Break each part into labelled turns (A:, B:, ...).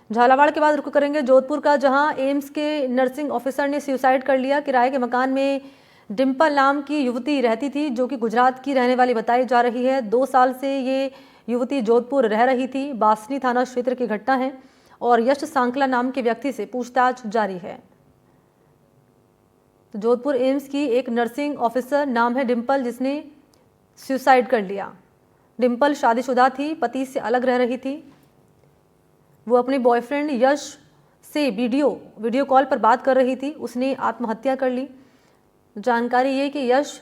A: झालावाड़ के बाद रुख करेंगे जोधपुर का, जहां एम्स के नर्सिंग ऑफिसर ने सुसाइड कर लिया। किराए के मकान में डिंपल नाम की युवती रहती थी, जो कि गुजरात की रहने वाली बताई जा रही है। 2 साल से ये युवती जोधपुर रह रही थी। बासनी थाना क्षेत्र की घटना है और यश सांकला नाम के व्यक्ति से पूछताछ जारी है। तो जोधपुर एम्स की एक नर्सिंग ऑफिसर नाम है डिंपल, जिसने सुसाइड कर लिया। डिंपल शादीशुदा थी, पति से अलग रह रही थी। वो अपने बॉयफ्रेंड यश से वीडियो कॉल पर बात कर रही थी। उसने आत्महत्या कर ली। जानकारी ये कि यश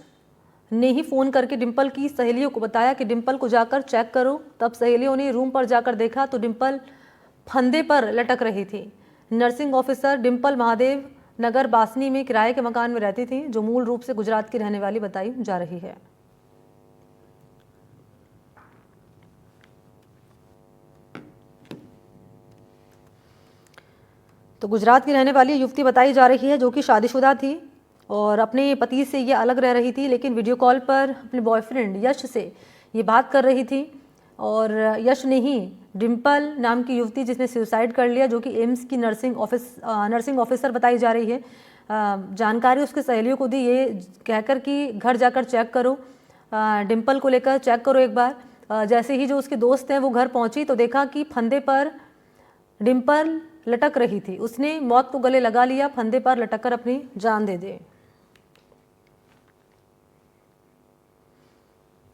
A: ने ही फ़ोन करके डिंपल की सहेलियों को बताया कि डिंपल को जाकर चेक करो। तब सहेलियों ने रूम पर जाकर देखा तो डिंपल फंदे पर लटक रही थी। नर्सिंग ऑफिसर डिंपल महादेव नगर बासनी में किराए के मकान में रहती थी, जो मूल रूप से गुजरात की रहने वाली बताई जा रही है। तो गुजरात की रहने वाली युवती बताई जा रही है, जो कि शादीशुदा थी और अपने पति से ये अलग रह रही थी, लेकिन वीडियो कॉल पर अपने बॉयफ्रेंड यश से ये बात कर रही थी। और यश ने ही डिंपल नाम की युवती, जिसने सुसाइड कर लिया, जो कि एम्स की नर्सिंग ऑफिसर बताई जा रही है, जानकारी उसके सहेलियों को दी, ये कहकर कि घर जाकर चेक करो, डिंपल को लेकर चेक करो एक बार। जैसे ही जो उसके दोस्त हैं वो घर पहुंची तो देखा कि फंदे पर डिंपल लटक रही थी। उसने मौत को गले लगा लिया, फंदे पर लटककर अपनी जान दे दी।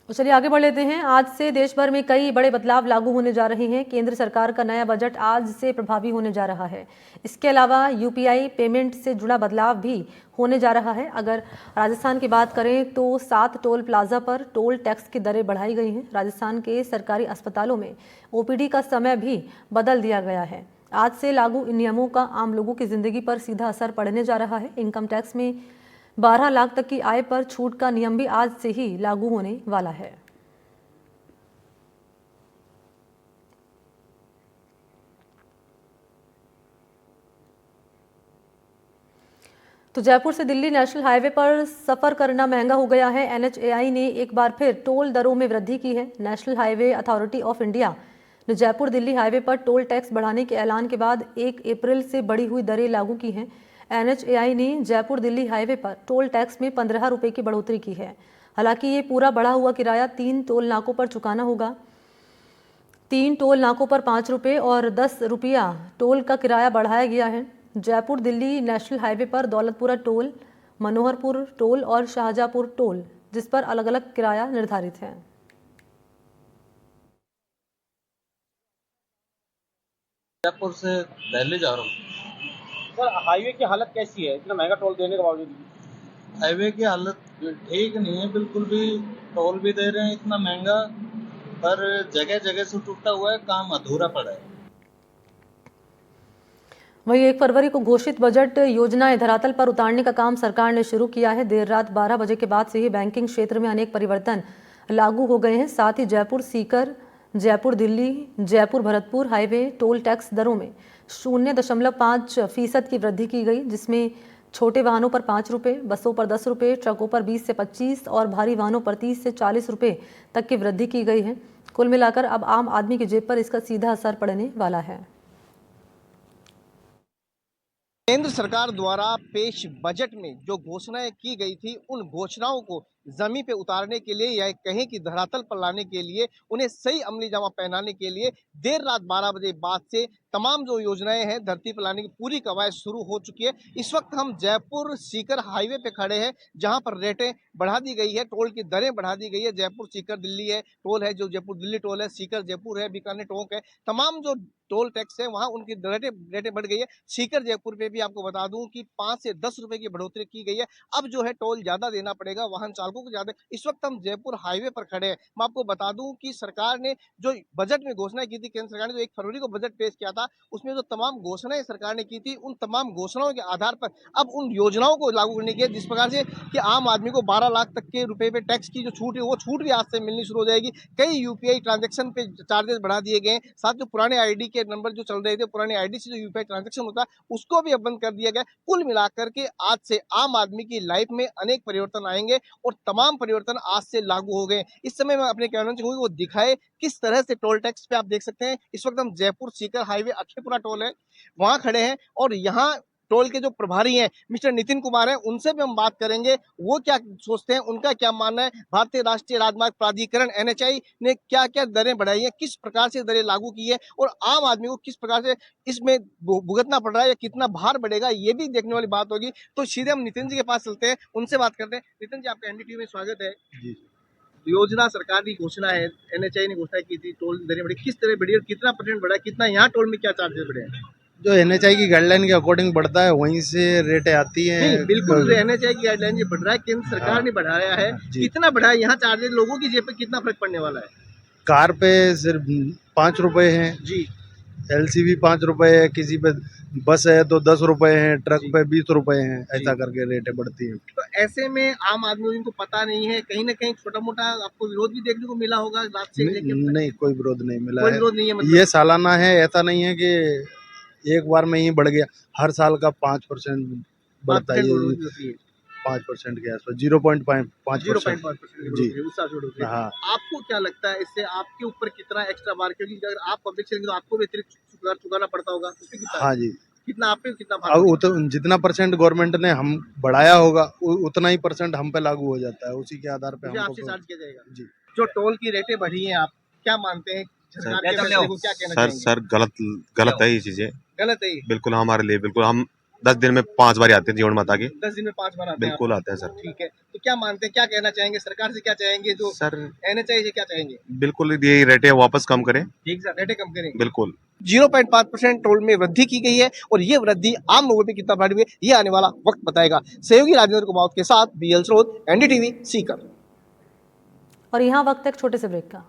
A: तो चलिए आगे बढ़ लेते हैं। आज से देश भर में कई बड़े बदलाव लागू होने जा रहे हैं। केंद्र सरकार का नया बजट आज से प्रभावी होने जा रहा है। इसके अलावा यूपीआई पेमेंट से जुड़ा बदलाव भी होने जा रहा है। अगर राजस्थान की बात करें तो 7 टोल प्लाजा पर टोल टैक्स की दरें बढ़ाई गई हैं। राजस्थान के सरकारी अस्पतालों में ओपीडी का समय भी बदल दिया गया है। आज से लागू इन नियमों का आम लोगों की जिंदगी पर सीधा असर पड़ने जा रहा है। इनकम टैक्स में 12 लाख तक की आय पर छूट का नियम भी आज से ही लागू होने वाला है। तो जयपुर से दिल्ली नेशनल हाईवे पर सफर करना महंगा हो गया है। एनएचएआई ने एक बार फिर टोल दरों में वृद्धि की है। National highway authority of India ने जयपुर दिल्ली हाईवे पर टोल टैक्स बढ़ाने के ऐलान के बाद 1 अप्रैल से बढ़ी हुई दरें लागू की हैं। एनएचएआई ने जयपुर दिल्ली हाईवे पर टोल टैक्स में 15 रुपये की बढ़ोतरी की है। हालांकि ये पूरा बढ़ा हुआ किराया 3 टोल नाकों पर चुकाना होगा। 3 टोल नाकों पर 5 रुपये और 10 रुपया टोल का किराया बढ़ाया गया है। जयपुर दिल्ली नेशनल हाईवे पर दौलतपुरा टोल, मनोहरपुर टोल और शाहजहाँपुर टोल, जिस पर अलग अलग किराया निर्धारित है।
B: जयपुर से दिल्ली जा रहा हूँ।
C: सर हाईवे की हालत कैसी है इतना महंगा टोल देने के बावजूद भी?
B: हाईवे की हालत ठीक नहीं है बिल्कुल भी। टोल भी दे रहे हैं इतना महंगा, पर जगह जगह से टूटा हुआ है, काम अधूरा पड़ा है।
A: वहीं 1 फरवरी को घोषित बजट योजनाएं धरातल पर उतारने का काम सरकार ने शुरू किया है। देर रात 12 बजे के बाद से ही बैंकिंग क्षेत्र में अनेक परिवर्तन लागू हो गए हैं। साथ ही Jaipur Sikar, Jaipur Delhi, Jaipur Bharatpur highway toll tax दरों में 0.5% की वृद्धि की गई, जिसमें छोटे वाहनों पर 5 रुपये, बसों पर 10 रुपये, ट्रकों पर 20 से 25 और भारी वाहनों पर 30 से 40 रुपये तक की वृद्धि की गई है। कुल मिलाकर अब आम आदमी की जेब पर इसका सीधा असर पड़ने वाला है।
C: केंद्र सरकार द्वारा पेश बजट में जो घोषणाएं की गई थी उन घोषणाओं को जमीन पे उतारने के लिए या कहें कि धरातल पर लाने के लिए, उन्हें सही अमली जामा पहनाने के लिए देर रात 12 बजे बाद से तमाम जो योजनाएं हैं धरती पर लाने की पूरी कवायद शुरू हो चुकी है। इस वक्त हम जयपुर सीकर हाईवे पे खड़े हैं, जहां पर रेटें बढ़ा दी गई है, टोल की दरें बढ़ा दी गई है। जयपुर सीकर दिल्ली है टोल है, जो जयपुर दिल्ली टोल है, सीकर जयपुर है, बीकानेर टोंक है, तमाम जो टोल टैक्स है वहां उनकी रेटें बढ़ गई है। सीकर जयपुर पे भी आपको बता दूं कि 5 से 10 रुपए की बढ़ोतरी की गई है। अब जो है टोल ज्यादा देना पड़ेगा वाहन चालकों को ज्यादा। इस वक्त हम जयपुर हाईवे पर खड़े हैं। मैं आपको बता दूं कि सरकार ने जो बजट में घोषणा की थी, केंद्र सरकार ने जो 1 फरवरी को बजट पेश किया था, उसमें जो तमाम घोषणाएं सरकार ने की थी, उन तमाम घोषणाओं के आधार पर अब उन योजनाओं को लागू करने की है, जिस प्रकार से कि आम आदमी को 12 लाख तक के रुपए पे टैक्स की जो छूट है वो छूट भी आज से मिलनी शुरू हो जाएगी। कई यूपीआई ट्रांजेक्शन पे चार्जेस बढ़ा दिए गए। साथ जो पुराने आईडी के नंबर जो चल रहे थे, पुराने आईडी से जो यूपीआई ट्रांजेक्शन होता है उसको भी अब बंद कर दिया गया। कुल मिलाकर के आज से आम आदमी की लाइफ में अनेक परिवर्तन आएंगे और तमाम परिवर्तन आज से लागू हो गए। इस समय मैं अपने कैमरा चाहूंगी वो दिखाए किस तरह से टोल टैक्स पे आप देख सकते हैं। इस वक्त हम जयपुर सीकर हाईवे अखेपुरा टोल है वहां खड़े हैं और यहाँ टोल के जो प्रभारी हैं मिस्टर नितिन कुमार हैं, उनसे भी हम बात करेंगे वो क्या सोचते हैं, उनका क्या मानना है। भारतीय राष्ट्रीय राजमार्ग प्राधिकरण NHAI ने क्या क्या दरें बढ़ाई है, किस प्रकार से दरें लागू की है और आम आदमी को किस प्रकार से इसमें भुगतना पड़ रहा है या कितना भार बढ़ेगा, ये भी देखने वाली बात होगी। तो सीधे हम नितिन जी के पास चलते हैं, उनसे बात करते हैं। नितिन जी, आपका NDTV में स्वागत है जी। योजना सरकार की घोषणा है, NHAI ने घोषणा की थी, टोल दरें बढ़ी, किस तरह बढ़ी और कितना % बढ़ा, कितना यहाँ टोल में क्या चार्जेस बढ़े हैं?
D: जो NHAI की गाइडलाइन के अकॉर्डिंग बढ़ता है वहीं से रेटें आती हैं।
C: नहीं, बिल्कुल NHAI की गाइडलाइन ये बढ़ रहा है, केंद्र सरकार ने बढ़ाया है। कितना बढ़ा है यहाँ चार्जेस, लोगों की जेब पे कितना फर्क पड़ने वाला है?
D: कार पे सिर्फ 5 रुपए हैं
C: जी,
D: LCV 5 रुपए है, किसी पे बस है तो 10 रुपए हैं, ट्रक पे 20 रुपए हैं, ऐसा करके रेटें बढ़ती हैं।
C: तो ऐसे में आम आदमी को पता नहीं है, कहीं ना कहीं छोटा मोटा आपको विरोध भी देखने को मिला होगा रात से लेके अब तक?
D: नहीं, कोई विरोध नहीं मिला
C: कोई
D: है।
C: विरोध नहीं है मतलब?
D: ये सालाना है, ऐसा नहीं है कि एक बार में ही बढ़ गया, हर साल का 5% बढ़ता है, 5% के आसपास 0.5% जी। हाँ,
C: आपको क्या लगता है इससे आपके ऊपर कितना एक्स्ट्रा भार, क्योंकि अगर आप पब्लिक से तो आपको भी अतिरिक्त चुकाना पड़ता होगा, उसमें कितना
D: हाँ जी।
C: कितना आप पे कितना भार?
D: अब जितना % गवर्नमेंट ने हम बढ़ाया होगा उतना ही % हम पे लागू हो जाता है, उसी के आधार पे
C: मुझे
D: हमको
C: आपसे चार्ज किया जाएगा
D: जी।
C: जो टोल की रेटें बढ़ी हैं, आप क्या मानते हैं? सरकार के फैसले को क्या कहना चाहेंगे?
E: सर गलत है ये चीजें,
C: गलत है ये?
E: बिल्कुल हमारे लिए। बिल्कुल हम 10 दिन में 5 बार आते हैं जीवन माता के,
C: 10 दिन में 5 बार आते हैं
E: बिल्कुल आते हैं सर।
C: आप? ठीक है, तो क्या मानते हैं, क्या कहना चाहेंगे सरकार से, क्या चाहेंगे, जो
E: सर
C: NHAI से क्या चाहेंगे?
E: बिल्कुल ये रेटें वापस कम करें,
C: ठीक सर, रेटें कम करें।
E: बिल्कुल।
C: 0.5% टोल में वृद्धि की गई है और ये वृद्धि आम लोगों पे कितना बढ़ी हुई है ये आने वाला वक्त बताएगा। सहयोगी राजेंद्र कुमार के साथ BL स्रोत, NDTV सीकर।
A: और यहाँ वक्त एक छोटे से ब्रेक का।